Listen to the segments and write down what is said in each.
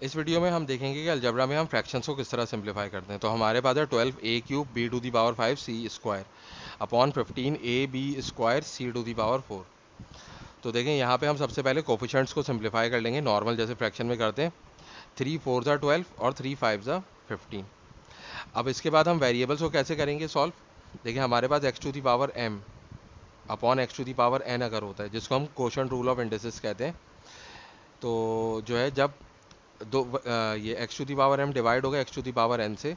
इस वीडियो में हम देखेंगे कि अलजेब्रा में हम फ्रैक्शंस को किस तरह सिंप्लीफाई करते हैं। तो हमारे पास है 12a³ b⁵ अपॉन 15ab² तो देखें यहाँ पे हम सबसे पहले कोफिशिएंट्स को सिंप्लीफाई कर लेंगे, नॉर्मल जैसे फ्रैक्शन में करते हैं। 3 4 ज़ा 12 और 3 5 ज़ा 15। अब इसके बाद हम वेरिएबल्स को कैसे करेंगे सॉल्व। देखिए हमारे पास x⁴m अपॉन x⁴n अगर होता है, जिसको हम कोशेंट रूल ऑफ इंडिसेस कहते हैं। तो जो है जब ये x⁴m डिवाइड होगा x⁴n से,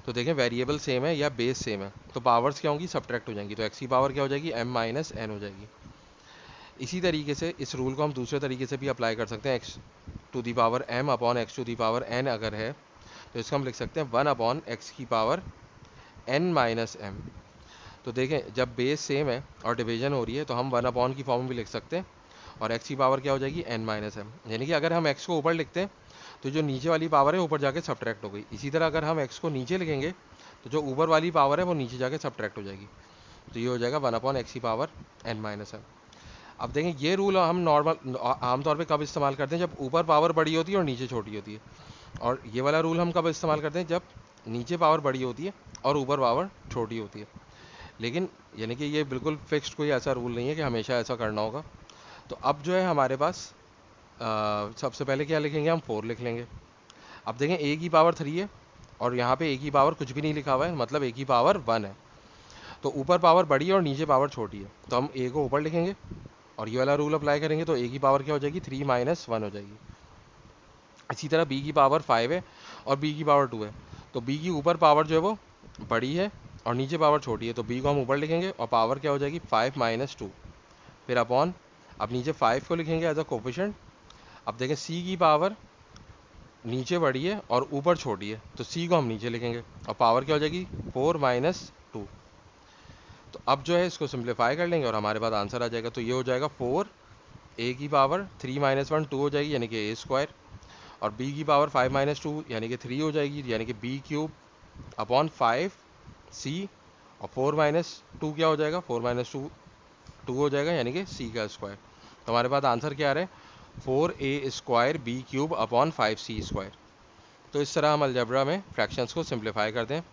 तो देखें वेरिएबल सेम है या बेस सेम है, तो पावर्स क्या होंगी, सब्ट्रैक्ट हो जाएंगी। तो x की पावर क्या हो जाएगी, m माइनस n हो जाएगी। इसी तरीके से इस रूल को हम दूसरे तरीके से भी अप्लाई कर सकते हैं। x⁴m अपॉन x⁴n अगर है, तो इसको हम लिख सकते हैं 1 अपॉन x⁴n माइनस m। तो देखें जब बेस सेम है और डिवीजन हो रही है, तो हम 1 अपॉन की फॉर्म में भी लिख सकते हैं, और x की पावर क्या हो जाएगी, n माइनस m। यानी कि अगर हम x को ऊपर लिखते हैं तो जो नीचे वाली पावर है ऊपर जाके सब्ट्रैक्ट हो गई। इसी तरह अगर हम x को नीचे लिखेंगे तो जो ऊपर वाली पावर है वो नीचे जाके सब्ट्रैक्ट हो जाएगी। तो ये हो जाएगा 1 अपॉन x⁴n माइनस m। अब देखें ये रूल हम नॉर्मल आमतौर पे कब इस्तेमाल करते हैं, जब ऊपर पावर बड़ी होती है और नीचे छोटी होती है। और ये वाला रूल हम कब इस्तेमाल करते हैं, जब नीचे पावर बड़ी होती है और ऊपर पावर छोटी होती है। लेकिन यानी कि ये बिल्कुल फिक्स्ड कोई ऐसा रूल नहीं है कि हमेशा ऐसा करना होगा। तो अब जो है हमारे पास सबसे पहले क्या लिखेंगे, हम 4 लिख लेंगे। अब देखें a की पावर 3 है और यहाँ पे a की पावर कुछ भी नहीं लिखा हुआ है, मतलब a की पावर 1 है। तो ऊपर पावर बड़ी है और नीचे पावर छोटी है, तो हम a को ऊपर लिखेंगे और ये वाला रूल अप्लाई करेंगे, तो a की पावर क्या हो जाएगी, 3 माइनस 1 हो जाएगी। इसी तरह b की पावर 5 है और b की पावर 2 है, तो b की ऊपर पावर जो है वो बड़ी है और नीचे पावर छोटी है, तो b को हम ऊपर लिखेंगे और पावर क्या हो जाएगी 5 माइनस 2, फिर अपॉन, अब नीचे 5 को लिखेंगे एज अ कोफिशिएंट। अब देखें c की पावर नीचे बड़ी है और ऊपर छोटी है, तो c को हम नीचे लिखेंगे और पावर क्या हो जाएगी 4 माइनस 2। तो अब जो है इसको सिंप्लीफाई कर लेंगे और हमारे पास आंसर आ जाएगा। तो ये हो जाएगा 4 a की पावर 3 माइनस 1 2 हो जाएगी, यानी कि a², और b की पावर 5 माइनस 2 यानी कि 3 हो जाएगी, यानी कि b³ अपॉन 5 c, और 4 माइनस 2 क्या हो जाएगा, 4 माइनस 2 2 हो जाएगा, यानी कि c का स्क्वायर। तो हमारे पास आंसर क्या आ रहा है, 4a² b³ अपॉन 5c²। तो इस तरह हम अलजेब्रा में फ्रैक्शंस को सिंप्लीफाई करते हैं।